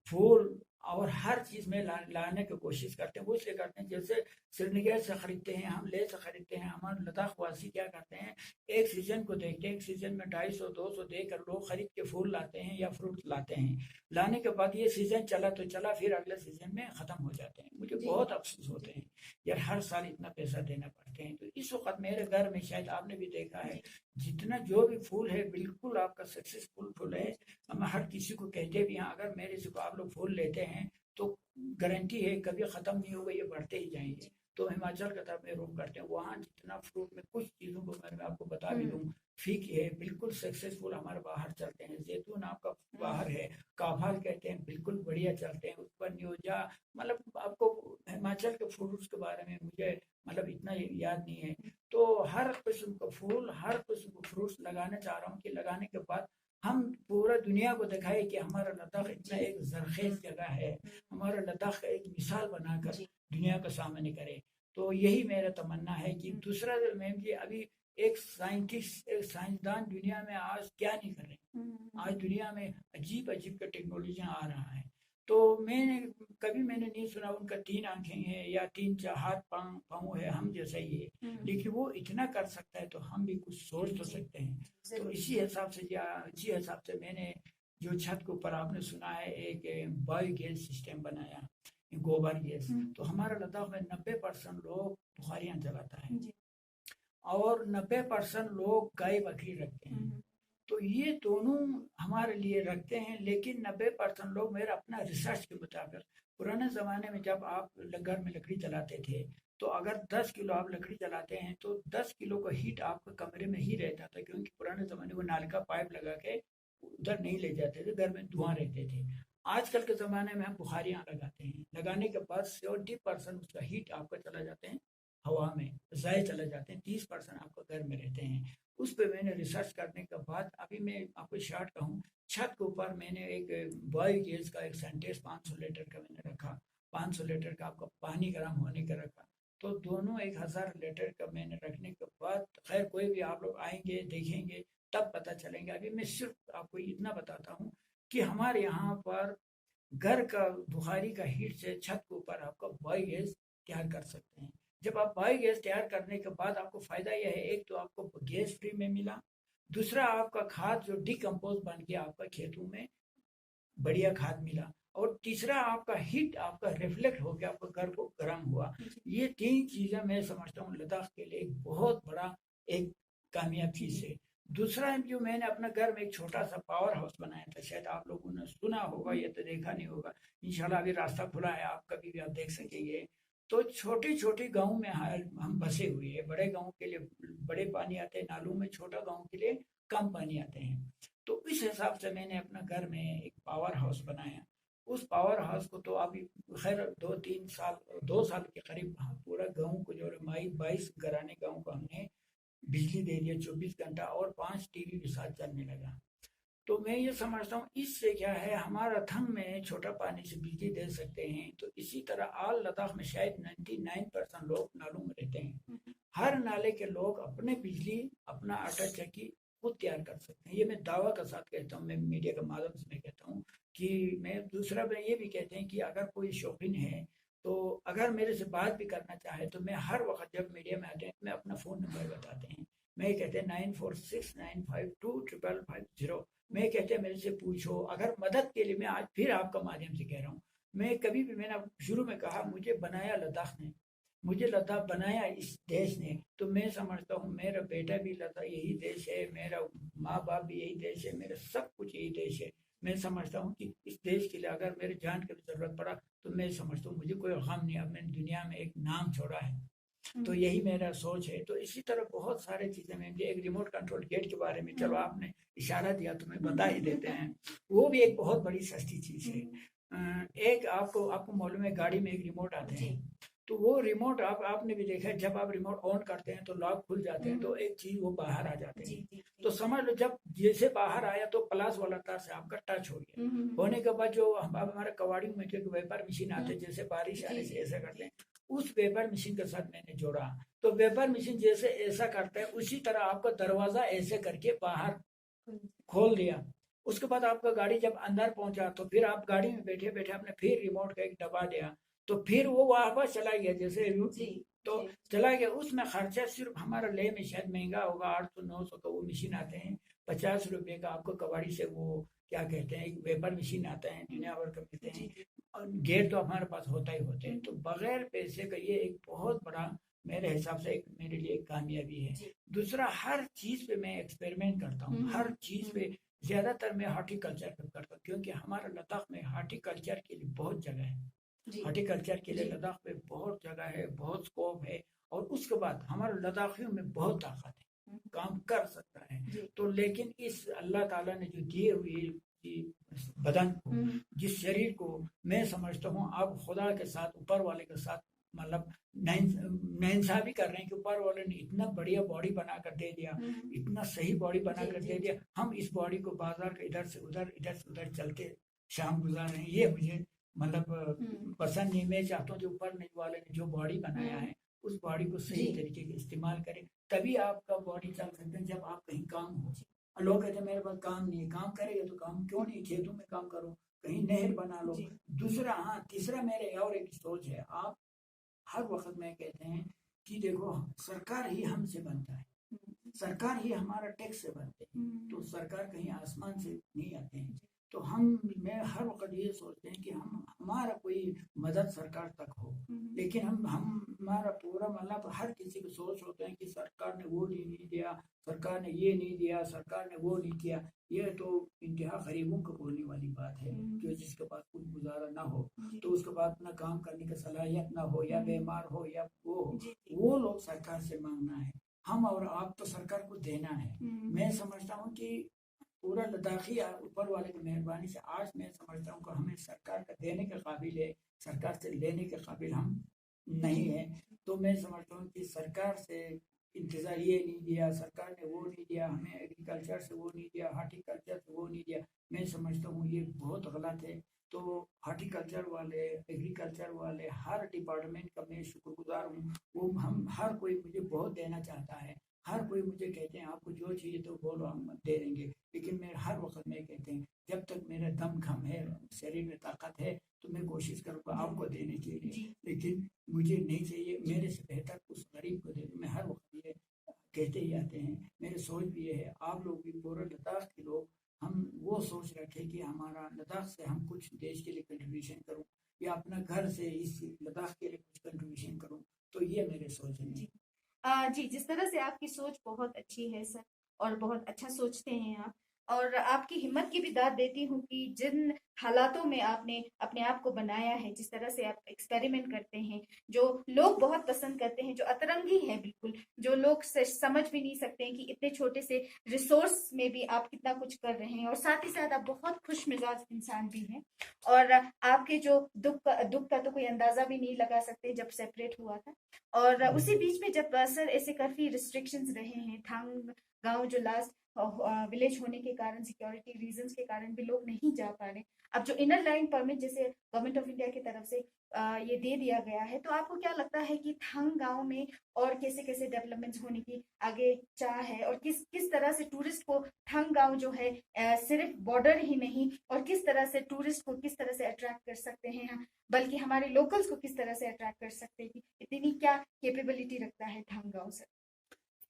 फूल और हर चीज में लाने की कोशिश करते हैं। वो इसलिए करते हैं जैसे श्रीनगर से खरीदते हैं, हम लेह से खरीदते हैं, हमारे लद्दाख वासी क्या करते हैं एक सीजन को देखते हैं, एक सीजन में 250-200 देकर लोग खरीद के फूल लाते हैं या फ्रूट लाते हैं। लाने के बाद ये सीजन चला तो चला, फिर अगले सीजन में खत्म हो जाते हैं। मुझे बहुत अफसोस होते हैं यार हर साल इतना पैसा देना पड़ते हैं। तो इस वक्त मेरे घर में शायद आपने भी देखा है जितना जो भी फूल है बिल्कुल आपका सक्सेसफुल फूल है। हम हर किसी को कहते भी हैं अगर मेरे से आप लोग फूल लेते हैं तो गारंटी है कभी खत्म नहीं होगा, ये बढ़ते ही जाएंगे। तो हिमाचल की तरफ में रूम करते हैं, वहाँ जितना फ्रूट में कुछ चीज़ों को मैं आपको बता भी दूँ, फीक है बिल्कुल सक्सेसफुल हमारे बाहर चलते हैं, जैतून आपका बाहर है, काफाल कहते हैं बिल्कुल बढ़िया चलते हैं, उस पर न्योजा मतलब आपको हिमाचल के फ्रूट्स के बारे में मुझे मतलब इतना याद नहीं है। तो हर किस्म का फूल हर किस्म का फ्रूट्स लगाना चाह रहा हूँ कि लगाने के बाद हम पूरा दुनिया को दिखाए कि हमारा लद्दाख इतना एक जरखेज जगह है, हमारा लद्दाख का एक मिसाल बनाकर दुनिया के सामने करे। तो यही मेरा तमन्ना है कि दूसरा मैम जी अभी एक साइंटिस्ट एक साइंसदान दुनिया में आज क्या नहीं कर रहे, आज दुनिया में अजीब अजीब का टेक्नोलॉजी आ रहा है। तो मैंने नहीं सुना उनका 3 आंखें हैं या 3 हाथ पाँव है हम जैसा ही है, लेकिन वो इतना कर सकता है तो हम भी कुछ सोच तो सकते हैं। तो इसी हिसाब से मैंने जो छत के ऊपर आपने सुना है एक बायोगैस सिस्टम बनाया, गोबर गैस। तो हमारा लद्दाख में 90% लोग बुखारियाँ जलाता है और 90% लोग गाय बकरी रखते हैं। तो ये दोनों हमारे लिए रखते हैं, लेकिन 90% लोग मेरा अपना रिसर्च के मुताबिक पुराने ज़माने में जब आप घर में लकड़ी जलाते थे तो अगर 10 किलो आप लकड़ी जलाते हैं तो 10 किलो का हीट आपके कमरे में ही रहता था, क्योंकि पुराने ज़माने में नाल का पाइप लगा के उधर नहीं ले जाते थे, घर में धुआं रहते थे। आजकल के ज़माने में हम बुखारियाँ लगाते हैं, लगाने के बाद 70% उसका हीट आपका चला जाते हैं हवा में, ज़ाय चले जाते हैं, 30% आपका घर में रहते हैं। उस पर मैंने रिसर्च करने के बाद अभी मैं आपको शॉर्ट कहूँ, छत के ऊपर मैंने एक बायोगैस का एक सेंटेक्स 500 लीटर का मैंने रखा, 500 लीटर का आपका पानी गर्म होने का रखा। तो दोनों 1000 लीटर का मैंने रखने के बाद खैर कोई भी आप लोग आएंगे देखेंगे तब पता चलेंगे। अभी मैं सिर्फ आपको इतना बताता हूँ कि हमारे यहाँ पर घर का बुखारी का हीट से छत के ऊपर आपका बायोगैस तैयार कर सकते हैं। जब आप बायोगैस तैयार करने के बाद आपको फायदा यह है, एक तो आपको गैस फ्री में मिला, दूसरा आपका खाद जो डिकम्पोज बन के आपका खेतों में बढ़िया खाद मिला, और तीसरा आपका हीट आपका रिफ्लेक्ट होकर आपका घर को गर्म हुआ। ये 3 चीजें मैं समझता हूँ लद्दाख के लिए एक बहुत बड़ा एक कामयाब चीज है। दूसरा जो मैंने अपना घर में एक छोटा सा पावर हाउस बनाया था, शायद आप लोगों ने सुना होगा या तो देखा नहीं होगा, इंशाल्लाह अभी रास्ता खुला है, आप कभी भी आप देख सकेंगे। तो छोटी छोटी गाँव में हम बसे हुए हैं, बड़े गाँव के लिए बड़े पानी आते हैं नालों में, छोटा गाँव के लिए कम पानी आते हैं। तो इस हिसाब से मैंने अपना घर में एक पावर हाउस बनाया। उस पावर हाउस को तो अभी खैर 2 साल के करीब पूरा गांव को जो है 22 घराने गांव को हमने बिजली दे दिया 24 घंटा, और 5 टीवी के साथ चलने लगा। तो मैं ये समझता हूँ इससे क्या है, हमारा थंग में छोटा पानी से बिजली दे सकते हैं। तो इसी तरह आल लद्दाख में शायद 99% लोग नालों में रहते हैं। हर नाले के लोग अपने बिजली, अपना आटा चक्की खुद तैयार कर सकते हैं। ये मैं दावा के साथ कहता हूँ, मैं मीडिया के माध्यम से मैं कहता हूँ कि मैं दूसरा मैं ये भी कहते हैं कि अगर कोई शौकीन है तो अगर मेरे से बात भी करना चाहे तो मैं हर वक्त जब मीडिया में आते हैं मैं अपना फ़ोन नंबर बताते हैं। मैं कहते हैं 9469525550। मैं कहते हैं मेरे से पूछो अगर मदद के लिए। मैं आज फिर आपका माध्यम से कह रहा हूँ, मैं कभी भी, मैंने शुरू में कहा मुझे बनाया लद्दाख ने, मुझे लद्दाख बनाया इस देश ने। तो मैं समझता हूँ मेरा बेटा भी लद्दाख यही देश है, मेरा माँ बाप भी यही देश है, मेरा सब कुछ यही देश है। मैं समझता हूँ कि इस देश के लिए अगर मेरे जान की भी जरूरत पड़ा तो मैं समझता हूँ मुझे कोई गम नहीं, अब मैंने दुनिया में एक नाम छोड़ा है। तो यही मेरा सोच है। तो इसी तरह बहुत सारे चीजें में, एक रिमोट कंट्रोल गेट के बारे में चलो आपने इशारा दिया तो मैं बता ही देते हैं, वो भी एक बहुत बड़ी सस्ती चीज है। एक आपको मालूम है गाड़ी में एक रिमोट आते हैं, तो वो रिमोट आपने भी देखा है, जब आप रिमोट ऑन करते हैं तो लॉक खुल जाते हैं, तो एक चीज वो बाहर आ जाते हैं। तो समझ लो जब जैसे बाहर आया तो प्लस वाला तार से आपका टच हो गया। होने के बाद जो हम हमारे कबाड़ी में जो वेपर मशीन आते हैं, जैसे बारिश आने से ऐसा करते हैं, उस वेपर मशीन के साथ मैंने जोड़ा। तो वेपर मशीन जैसे ऐसा करता है उसी तरह आपका दरवाजा ऐसे करके बाहर खोल दिया। उसके बाद आपका गाड़ी जब अंदर पहुंचा तो फिर आप गाड़ी में बैठे बैठे आपने फिर रिमोट का एक दबा दिया, तो फिर वो वापस चला गया जैसे तो चला गया। उसमें खर्चा सिर्फ हमारा ले में शायद महंगा होगा 800-900 का वो मशीन आते हैं। 50 रुपए का आपको कबाड़ी से वो क्या कहते हैं एक वेपर मशीन आता है, दुनिया भर का मिलते हैं, और गेट तो हमारे पास होता ही होते हैं। तो बगैर पैसे का ये एक बहुत बड़ा मेरे हिसाब से एक मेरे लिए एक कामयाबी है। दूसरा, हर चीज पे मैं एक्सपेरिमेंट करता हूँ, हर चीज पे। ज्यादातर मैं हॉर्टिकल्चर पे करता हूँ क्योंकि हमारा लद्दाख में हॉर्टिकल्चर के लिए बहुत जगह है। हॉर्टिकल्चर के लिए लद्दाख में बहुत जगह है, बहुत स्कोप है। और उसके बाद हमारे लद्दाखियों में बहुत ताकत है, काम कर सकता है। तो लेकिन इस अल्लाह ताला ने जो दिए हुए बदन को, जिस शरीर को, मैं समझता हूँ आप खुदा के साथ, ऊपर वाले के साथ मतलब नाइंसाफी कर रहे हैं कि ऊपर वाले ने इतना बढ़िया बॉडी बना कर दे दिया, इतना सही बॉडी बना कर दे दिया, हम इस बॉडी को बाजार के इधर से उधर चलते शाम गुजार रहे हैं। ये मुझे मतलब पसंद नहीं। मैं चाहता हूँ जो ऊपर वाले ने जो बॉडी बनाया है उस बॉडी को सही तरीके से इस्तेमाल करें, तभी आपका बॉडी चल सकते हैं। जब आप कहीं काम हो, लोग कहते हैं मेरे पास काम नहीं है, काम करेगा तो काम क्यों नहीं, खेतों में काम करो, कहीं नहर बना लो। दूसरा, हाँ तीसरा मेरे और एक सोच है, आप हर वक्त में कहते हैं कि देखो सरकार ही हमसे बनता है, सरकार ही हमारा टैक्स से बनते हैं, तो सरकार कहीं आसमान से नहीं आते हैं। तो मैं हर वक्त ये सोचते हैं कि हमारा कोई मदद सरकार तक हो, लेकिन हमारा पूरा मतलब हर किसी को सोच होते हैं कि सरकार ने वो नहीं दिया, सरकार ने ये नहीं दिया, सरकार ने वो नहीं किया। ये तो इंतहा गरीबों को बोलने वाली बात है कि जिसके पास कुछ गुजारा ना हो तो उसके पास अपना काम करने की सलाहियत ना हो, या बीमार हो, या वो लोग सरकार से मांगना है। हम और आप तो सरकार को देना है। मैं समझता हूँ कि पूरा लद्दाखी ऊपर वाले की मेहरबानी से आज मैं समझता हूँ कि हमें सरकार का देने के काबिल है, सरकार से लेने के काबिल हम नहीं है। तो मैं समझता हूँ कि सरकार से इंतजार ये नहीं दिया, सरकार ने वो नहीं दिया, हमें एग्रीकल्चर से वो नहीं दिया, हार्टिकल्चर से वो नहीं दिया, मैं समझता हूँ ये बहुत गलत है। तो हार्टिकल्चर वाले, एग्रीकल्चर वाले, हर डिपार्टमेंट का मैं शुक्रगुजार हूँ। वो हम हर कोई मुझे बहुत देना चाहता है, हर कोई मुझे कहते हैं आपको जो चाहिए तो बोलो हम दे देंगे, लेकिन मैं हर वक्त में कहते हैं जब तक मेरा दम खम है, शरीर में ताकत है, तो मैं कोशिश करूँगा आपको देने के लिए, लेकिन मुझे नहीं चाहिए, मेरे से बेहतर उस गरीब को दे दूँ। मैं हर वक्त ये कहते ही आते हैं, मेरी सोच भी ये है, आप लोग भी पूरे लद्दाख के लोग हम वो सोच रखें कि हमारा लद्दाख से हम कुछ देश के लिए कंट्रीब्यूशन करूँ, या अपना घर से इस लद्दाख के लिए कुछ कंट्रीब्यूशन करूँ। तो ये मेरे सोच है। जी, जिस तरह से आपकी सोच बहुत अच्छी है सर, और बहुत अच्छा सोचते हैं आप, और आपकी हिम्मत की भी दाद देती हूँ कि जिन हालातों में आपने अपने आप को बनाया है, जिस तरह से आप एक्सपेरिमेंट करते हैं, जो लोग बहुत पसंद करते हैं, जो अतरंगी है बिल्कुल, जो लोग समझ भी नहीं सकते हैं कि इतने छोटे से रिसोर्स में भी आप कितना कुछ कर रहे हैं, और साथ ही साथ आप बहुत खुश मिजाज इंसान भी हैं। और आपके जो दुख का तो कोई अंदाजा भी नहीं लगा सकते जब सेपरेट हुआ था। और उसी बीच में जब सर ऐसे काफी रिस्ट्रिक्शंस रहे हैं, थांग गांव जो लास्ट विलेज होने के कारण, सिक्योरिटी रीजंस के कारण भी लोग नहीं जा पा रहे। अब जो इनर लाइन परमिट जैसे गवर्नमेंट ऑफ इंडिया की तरफ से ये दे दिया गया है, तो आपको क्या लगता है कि थंग गांव में और कैसे कैसे डेवलपमेंट्स होने की आगे चाह है, और किस किस तरह से टूरिस्ट को थंग गांव जो है सिर्फ बॉर्डर ही नहीं, और किस तरह से टूरिस्ट को किस तरह से अट्रैक्ट कर सकते हैं, बल्कि हमारे लोकल्स को किस तरह से अट्रैक्ट कर सकते हैं, कि इतनी क्या कैपेबिलिटी रखता है थंग गांव से?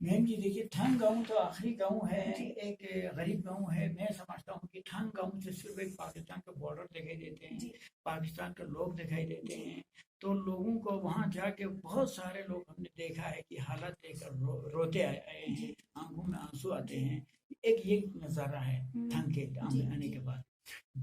मैम जी देखिए, थांग गांव तो आखिरी गांव है, जी। एक गरीब गांव है। मैं समझता हूँ कि थांग गांव से सिर्फ एक पाकिस्तान का बॉर्डर दिखाई देते हैं, जी। पाकिस्तान के लोग दिखाई देते जी। हैं। तो लोगों को वहाँ जाके बहुत सारे लोग हमने देखा है कि हालत देखकर रोते आए आए हैं, जी। आंखों में आंसू आते हैं। एक ये नज़ारा है थांग के जी। आने जी। के बाद।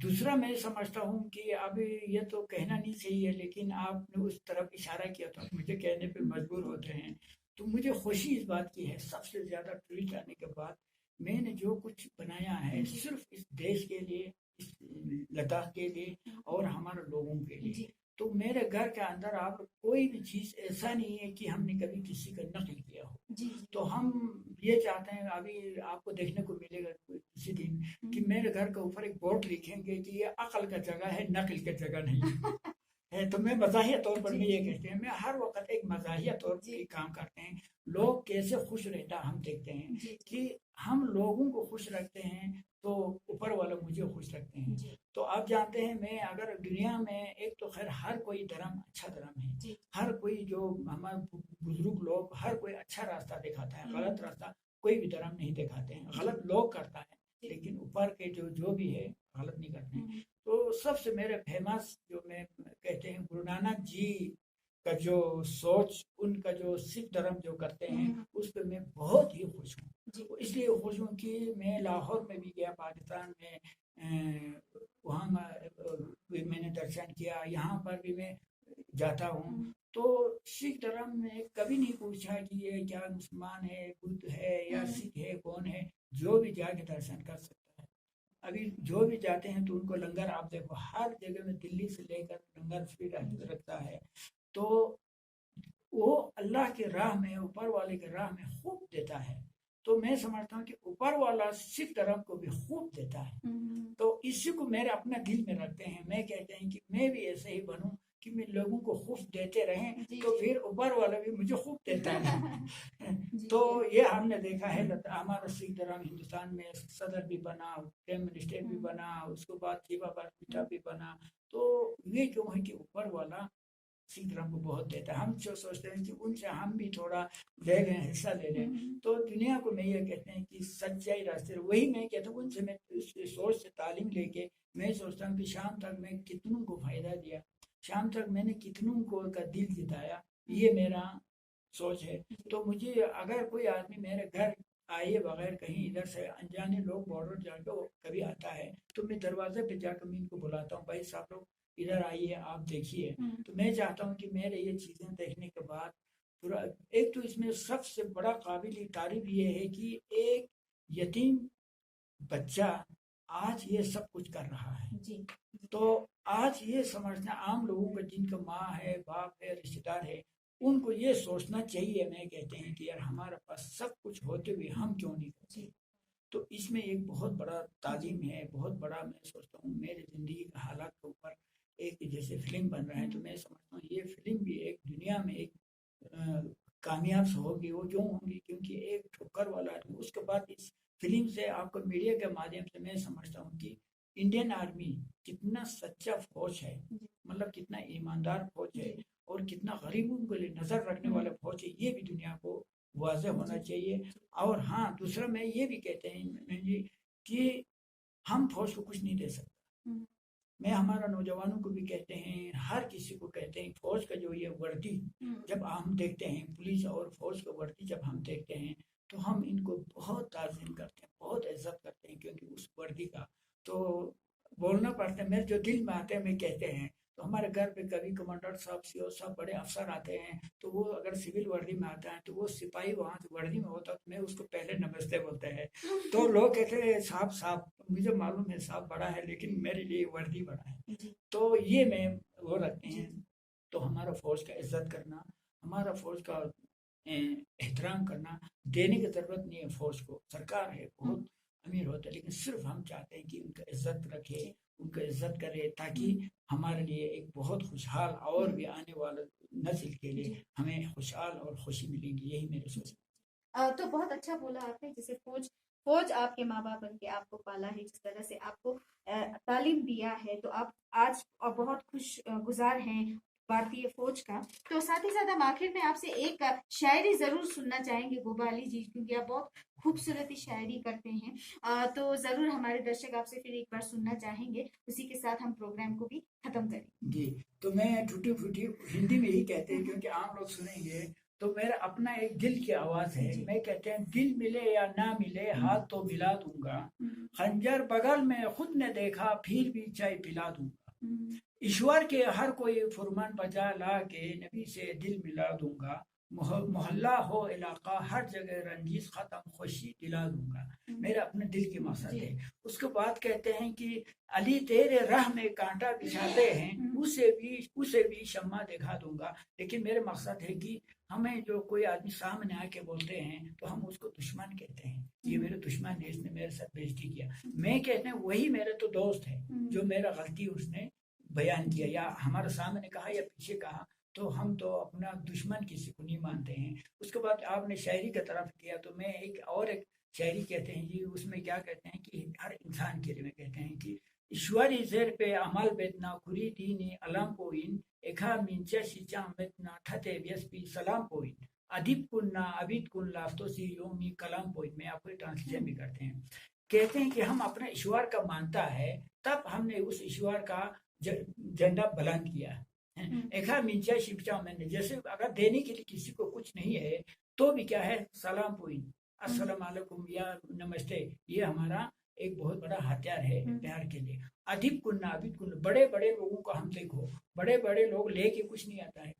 दूसरा मैं समझता हूँ कि अब ये तो कहना नहीं सही है, लेकिन आपने उस तरफ इशारा किया तो मुझे कहने पे मजबूर होते हैं। तो मुझे खुशी इस बात की है, सबसे ज़्यादा टूरिस्ट आने के बाद मैंने जो कुछ बनाया है जी। सिर्फ इस देश के लिए, इस लद्दाख के लिए और हमारे लोगों के लिए। जी। तो मेरे घर के अंदर आप कोई भी चीज़ ऐसा नहीं है कि हमने कभी किसी का नकल किया हो। जी। तो हम ये चाहते हैं, अभी आपको देखने को मिलेगा किसी दिन कि मेरे घर के ऊपर एक बोर्ड लिखेंगे कि ये अकल का जगह है, नकल की जगह नहीं है। तो मैं मज़ाहिया तौर पर जी। मैं ये कहते हैं, मैं हर वक्त एक मज़ाहिया तौर पर जी। काम करते हैं। लोग कैसे खुश रहता हम देखते हैं जी। कि हम लोगों को खुश रखते हैं तो ऊपर वाले मुझे खुश रखते हैं। जी। तो आप जानते हैं, मैं अगर दुनिया में एक तो खैर हर कोई धर्म अच्छा धर्म है, जी। हर कोई जो हमारे बुजुर्ग लोग हर कोई अच्छा रास्ता दिखाता है, गलत हम्म। रास्ता कोई भी धर्म नहीं दिखाते हैं। गलत लोग करता है, जी। लेकिन ऊपर के जो जो भी है गलत नहीं करते हैं। हम्म। तो सबसे मेरे फेमस जो मैं कहते हैं गुरु नानक जी का जो सोच, उनका जो सिख धर्म जो करते हैं, उस पर मैं बहुत ही खुश हूँ। जी। तो इसलिए खुश हूँ कि मैं लाहौर में भी गया, पाकिस्तान में वहाँ भी मैंने दर्शन किया, यहाँ पर भी मैं जाता हूँ। तो सिख धर्म में कभी नहीं पूछा कि ये क्या मुसलमान है, बुद्ध है या सिख है, कौन है, जो भी जाके दर्शन कर सकता है। अभी जो भी जाते हैं तो उनको लंगर आप देखो हर जगह में, दिल्ली से लेकर लंगर फ्री रखता है। तो वो अल्लाह के राह में, ऊपर वाले के राह में खूब देता है। तो मैं समझता हूँ कि ऊपर वाला सिख धर्म को भी खूब देता है। तो इसी को मेरे अपना दिल में रखते हैं। मैं कहते हैं कि मैं भी ऐसे ही बनूं कि मैं लोगों को खूब देते रहें, तो फिर ऊपर वाला भी मुझे खूब देता है। तो ये हमने देखा है, हमारा सिख धर्म हिंदुस्तान में सदर भी बना, प्राइम मिनिस्टर भी बना, उसके बाद जीवा पिता भी बना। तो ये क्यों है कि ऊपर वाला सिख धर्म को बहुत देता है। हम जो सोचते हैं कि उनसे हम भी थोड़ा ले लें, हिस्सा ले लें। तो दुनिया को मैं ये कहते हैं कि सच्चाई रास्ते, वही मैं कहता हूँ उनसे, मैं उस सोच से तालीम लेके मैं सोचता हूँ कि शाम तक मैं कितनों को फायदा दिया, शाम तक मैंने कितनों को का दिल जिताया, ये मेरा सोच है। तो मुझे अगर कोई आदमी मेरे घर आए बगैर कहीं इधर से अनजाने लोग बॉर्डर जाके कभी आता है, तो मैं दरवाजे पे जाकर मैं इनको बुलाता हूँ, भाई साहब लोग इधर आइए, आप देखिए। तो मैं चाहता हूँ कि मेरे ये चीज़ें देखने के बाद पूरा, एक तो इसमें सबसे बड़ा काबिल तारीफ ये है कि एक यतीम बच्चा आज ये सब कुछ कर रहा है। जी। तो आज ये समझना आम लोगों का, जिनका माँ है, बाप है, रिश्तेदार है, उनको ये सोचना चाहिए। मैं कहते हैं कि यार हमारे पास सब कुछ होते हुए हम क्यों नहीं करते। तो इसमें एक बहुत बड़ा तालीम है, बहुत बड़ा। मैं सोचता हूँ मेरे ज़िंदगी के हालात के ऊपर एक जैसे फिल्म बन रहा है, तो मैं समझता हूँ ये फिल्म भी एक दुनिया में एक कामयाब होगी। वो क्यों होंगी? क्योंकि एक ठोकर वाला आदमी, उसके बाद इस फिल्म से आपको मीडिया के माध्यम से मैं समझता हूँ कि इंडियन आर्मी कितना सच्चा फौज है, मतलब कितना ईमानदार फौज है, और कितना गरीबों के लिए नजर रखने वाला फौज है, ये भी दुनिया को वाज़ेह होना चाहिए। और हाँ, दूसरा मैं ये भी कहते हैं जी कि हम फौज को कुछ नहीं दे सकते। मैं हमारा नौजवानों को भी कहते हैं, हर किसी को कहते हैं, फौज का जो ये वर्दी जब हम देखते हैं, पुलिस और फौज का वर्दी जब हम देखते हैं, तो हम इनको बहुत ताज़ीम करते हैं, बहुत इज्जत करते हैं, क्योंकि उस वर्दी का, तो बोलना पड़ता है। मेरे जो दिल में आते हैं मैं कहते हैं। तो हमारे घर पे कभी कमांडर साहब, सीओ साहब, बड़े अफसर आते हैं, तो वो अगर सिविल वर्दी में आता है तो वो सिपाही वहाँ से वर्दी में होता, तो मैं उसको पहले नमस्ते बोलते हैं। तो लोग कहते हैं साहब साहब, मुझे मालूम है साहब बड़ा है, लेकिन मेरे लिए वर्दी बड़ा है। जी तो ये मैं वो रखते जी हैं। तो हमारा फौज का इज्जत करना, हमारा फौज का एहतराम करना, देने की जरूरत नहीं है फौज को। सरकार है बहुत अमीर होता है, लेकिन सिर्फ हम चाहते हैं कि उनका इज्जत रखे, उनका इज्जत करे, ताकि हमारे लिए एक बहुत खुशहाल और भी आने वाला नस्ल के लिए जी। हमें खुशहाल और खुशी मिलेगी। यही मेरी सोच है। तो बहुत अच्छा बोला आपने, जैसे फौज फौज आपके माँ बाप बन के आपको पाला है, जिस तरह से आपको तालीम दिया है, तो आप आज बहुत खुश गुजार हैं भारतीय फौज का। तो साथ ही साथ हम आखिर में आपसे एक शायरी जरूर सुनना चाहेंगे गोबा अली जी, क्योंकि आप बहुत खूबसूरती शायरी करते हैं। तो जरूर हमारे दर्शक आपसे फिर एक बार सुनना चाहेंगे, उसी के साथ हम प्रोग्राम को भी खत्म करेंगे। जी, तो मैं टूटी फूटी हिंदी में ही कहते हैं, क्योंकि आम लोग सुनेंगे। तो मेरा अपना एक दिल की आवाज है। जी। मैं कहते हैं, दिल मिले या ना मिले हाथ तो मिला दूंगा, खंजर बगल में खुद ने देखा फिर भी चाय पिला दूंगा, ईश्वर के हर कोई फुरमान बजा ला के नबी से दिल मिला दूंगा, मोहल्ला हो इलाका हर जगह रंजीश खत्म खुशी दिला दूंगा। मेरा अपने दिल की मकसद जी। है। उसके बाद कहते हैं कि अली तेरे राह में कांटा बिछाते हैं, उसे भी शम्मा दिखा दूंगा। लेकिन मेरे मकसद है कि हमें जो कोई आदमी सामने आके बोलते हैं तो हम उसको दुश्मन कहते हैं, ये मेरे दुश्मन है, इसने मेरे साथ बेइज्जती किया। मैं कहते हैं वही मेरा तो दोस्त है, जो मेरा गलती उसने बयान किया या हमारे सामने कहा या पीछे कहा, तो हम तो अपना दुश्मन किसी को नहीं मानते हैं। उसके बाद आपने शायरी की तरफ किया, तो मैं एक शायरी कहते हैं जी, उसमें क्या कहते हैं कि हर इंसान के लिए में कहते हैं कि ईश्वरी जेर पे अमल बेतना खुरी दीनी अलम पोइन एखा मिंचा शिचा मेतना ठते व्यस्पी सलाम पोइन अदिब कुन्ना अबिद कुन लाफ्तोसी योमी कलम पोइन। में आपको ट्रांसलेशन भी करते हैं। कहते हैं कि हम अपना ईश्वर का मानता है, तब हमने उस ईश्वर का झंडा बुलंद किया है। एखा मिंचा शिक्षा मैंने, जैसे अगर देने के लिए किसी को कुछ नहीं है तो भी क्या है, सलाम पोइन, अस्सलाम वालेकुम या नमस्ते, ये हमारा एक बहुत बड़ा हथियार है प्यार के लिए। अधिक कुन्ना अभित कुन्ना, बड़े बड़े लोगों को हम देखो, बड़े बड़े लोग लेके कुछ नहीं आता है,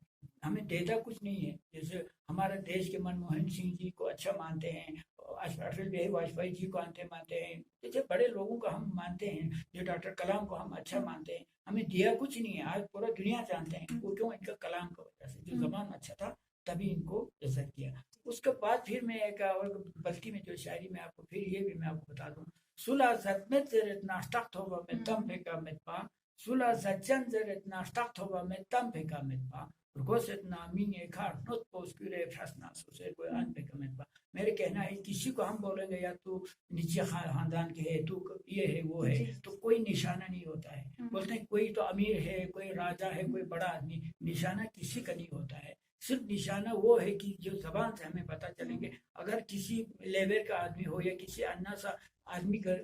हमें देता कुछ नहीं है। जैसे हमारे देश के मनमोहन सिंह जी को अच्छा मानते हैं, अटल बिहारी वाजपेयी जी को अच्छे मानते हैं, जैसे बड़े लोगों को हम मानते हैं, जो डॉक्टर कलाम को हम अच्छा मानते हैं। हमें दिया कुछ नहीं है, आज पूरा दुनिया जानते हैं वो क्यों, इनका कलाम की वजह से, जो जबान अच्छा था तभी इनको इज्जत किया। उसके बाद फिर मैं एक और बल्कि में जो शायरी में आपको फिर ये भी मैं आपको बता दूं, सुला ज़तमेत ज़ेरेत नाश्ताक थोबा में तम फेंका मेतपा, सुला ज़च्चन ज़ेरेत नाश्ताक थोबा में तम फेंका मेतपा, रुकोसेत नामी एखा नोट पोस्क्यूरे फ्रसना सुसे कोई अन फेंका मेतपा। मेरे कहना है, किसी को हम बोलेंगे या तू नीचे खानदान के है, तू ये है वो है, तो कोई निशाना नहीं होता है। बोलते हैं कोई तो अमीर है, कोई राजा है, कोई बड़ा आदमी, निशाना किसी का नहीं होता है। सिर्फ निशाना वो है कि जो जबान से हमें पता चलेंगे। अगर किसी लेबर का आदमी हो या किसी अन्ना सा आदमी का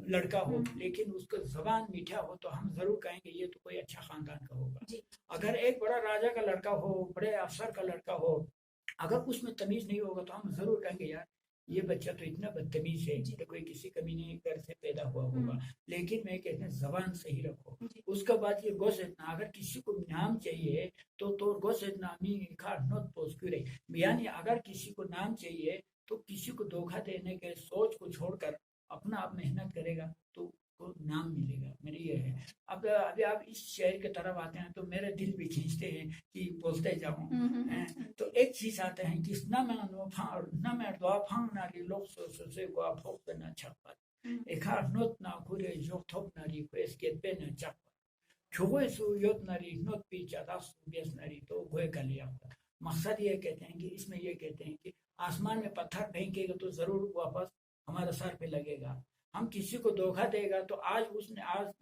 लड़का हो, लेकिन उसका जबान मीठा हो, तो हम जरूर कहेंगे ये तो कोई अच्छा खानदान का होगा। अगर एक बड़ा राजा का लड़का हो, बड़े अफसर का लड़का हो, अगर उसमें तमीज नहीं होगा तो हम जरूर कहेंगे यार ये बच्चा तो इतना बदतमीज है, तो कोई किसी कमीने घर से पैदा हुआ होगा। लेकिन मैं कहते हैं जबान सही रखो। उसके बाद ये गोस इतना, अगर किसी को नाम चाहिए तो गोस इतना नोट पोस्क्यूरे, यानी अगर किसी को नाम चाहिए तो किसी को धोखा देने के सोच को छोड़कर अपना आप मेहनत करेगा तो को नाम मिलेगा। मेरी ये है। अब अभी आप इस शहर की तरफ आते हैं तो मेरे दिल भी खींचते हैं कि बोलते जाऊं। तो एक चीज आते हैं कि ना मैं दुआ फांग नारी लोग से गुआ फोक ना छप्पत एखा नोट ना खुरे जो थोप नारी को इसके पे ना चप्पत छुए सु योत नारी नोट पीछा दास बेस नारी तो गोए का लिया। मकसद ये कहते हैं कि इसमें ये कहते हैं कि आसमान में पत्थर फेंकेगा तो जरूर वापस हमारे सर पे लगेगा। हम किसी को धोखा देगा तो आज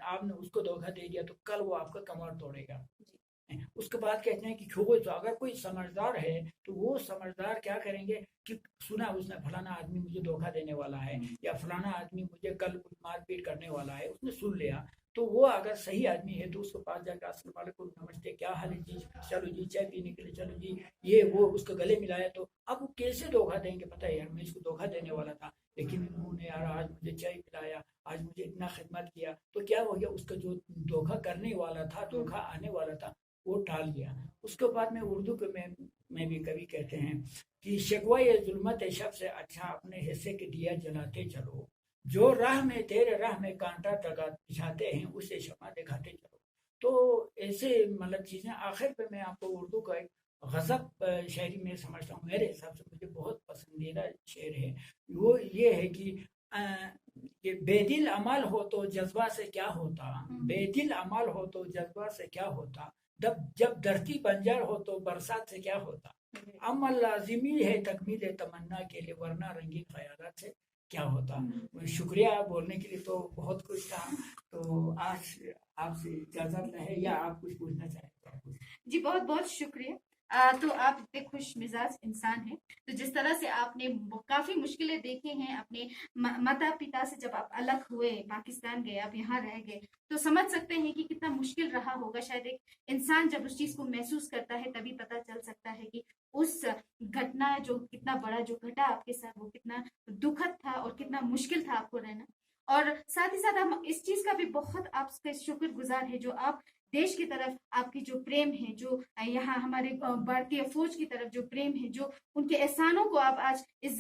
आपने उसको धोखा दे दिया तो कल वो आपका कमर तोड़ेगा। उसके बाद कहते हैं कि तो अगर कोई समझदार है तो वो समझदार क्या करेंगे कि सुना उसने फलाना आदमी मुझे धोखा देने वाला है या फलाना आदमी मुझे कल मारपीट करने वाला है, उसने सुन लिया, तो वो अगर सही आदमी है तो उसके पास जाकर अस्सलाम वालेकुम नमस्ते क्या हाल है जी, चलो जी चाय पीने के लिए चलो जी, ये वो उसको गले मिलाया। तो अब वो कैसे धोखा देंगे, पता है यार मैं इसको धोखा देने वाला था, लेकिन उन्होंने यार आज मुझे चाय पिलाया, आज मुझे इतना खिदमत किया, तो क्या हो गया, उसका जो धोखा करने वाला था, धोखा आने वाला था, वो टाल गया। उसके बाद में उर्दू के में भी कवि कहते हैं कि शिकवा ये जुल्मत शब से अच्छा अपने हिस्से के दिया जलाते चलो, जो राह में तेरे राह में कांटा तगा बिछाते हैं उसे शमा दिखाते चलो। तो ऐसे मतलब चीज़ें, आखिर पे मैं आपको उर्दू का एक गज़ब शायरी में समझता हूँ, मेरे हिसाब से मुझे बहुत पसंदीदा शेर है, वो ये है कि बेदिल अमल हो तो जज्बा से क्या होता, बेदिल अमल हो तो जज्बा से क्या होता, जब धरती बंजर हो तो बरसात से क्या होता, अमल लाजिमी है तकमील तमन्ना के लिए वरना रंगीन ख्यालात से क्या होता। शुक्रिया, बोलने के लिए तो बहुत कुछ था, तो आज आपसे इजाजत है, या आप कुछ पूछना चाहें तो? जी बहुत बहुत शुक्रिया। तो आप इतने खुश मिजाज इंसान हैं, तो जिस तरह से आपने काफी मुश्किलें देखी हैं अपने माता पिता से, जब आप अलग हुए, पाकिस्तान गए, आप यहाँ रह गए, तो समझ सकते हैं कि कितना मुश्किल रहा होगा। शायद एक इंसान जब उस चीज को महसूस करता है तभी पता चल सकता है कि उस घटना जो कितना बड़ा जो घटा आपके साथ, वो कितना दुखद था और कितना मुश्किल था आपको रहना। और साथ ही साथ हम इस चीज का भी बहुत आपके शुक्रगुजार है जो आप देश की तरफ आपकी जो प्रेम है, जो यहाँ हमारे भारतीय फौज की तरफ जो प्रेम है, जो उनके एहसानों को आप आज इस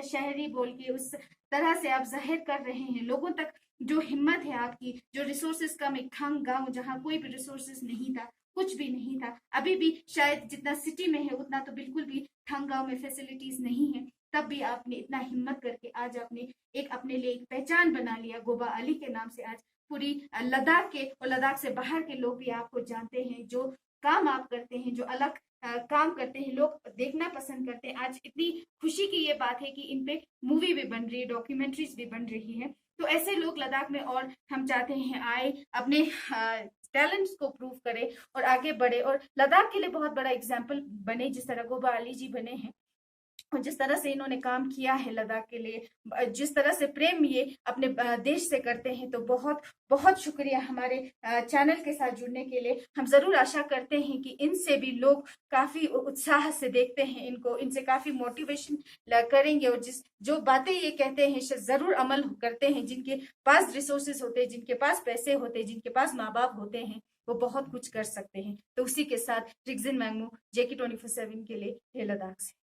शहरी बोल के उस तरह से आप जाहिर कर रहे हैं लोगों तक। जो हिम्मत है आपकी, जो रिसोर्सेज कम, एक थंग गांव जहाँ कोई भी रिसोर्सेज नहीं था, कुछ भी नहीं था, अभी भी शायद जितना सिटी में है उतना तो बिल्कुल भी थंग गांव में फैसिलिटीज नहीं है, तब भी आपने इतना हिम्मत करके आज आपने एक अपने लिए एक पहचान बना लिया गोबा अली के नाम से। आज पूरी लद्दाख के और लद्दाख से बाहर के लोग भी आपको जानते हैं, जो काम आप करते हैं, जो अलग काम करते हैं, लोग देखना पसंद करते हैं। आज इतनी खुशी की ये बात है कि इन पे मूवी भी बन रही है, डॉक्यूमेंट्रीज भी बन रही है। तो ऐसे लोग लद्दाख में और हम चाहते हैं आए, अपने टैलेंट्स को प्रूव करे और आगे बढ़े और लद्दाख के लिए बहुत बड़ा एग्जाम्पल बने, जिस तरह गोबा अली जी बने हैं और जिस तरह से इन्होंने काम किया है लद्दाख के लिए, जिस तरह से प्रेम ये अपने देश से करते हैं। तो बहुत बहुत शुक्रिया हमारे चैनल के साथ जुड़ने के लिए। हम जरूर आशा करते हैं कि इनसे भी लोग काफी उत्साह से देखते हैं इनको, इनसे काफी मोटिवेशन करेंगे और जो बातें ये कहते हैं जरूर अमल करते हैं। जिनके पास रिसोर्सेज होते हैं, जिनके पास पैसे होते हैं, जिनके पास माँ बाप होते हैं, वो बहुत कुछ कर सकते हैं। तो उसी के साथ रिगजिन मैंगमू, JK 24/7 के लिए लद्दाख से।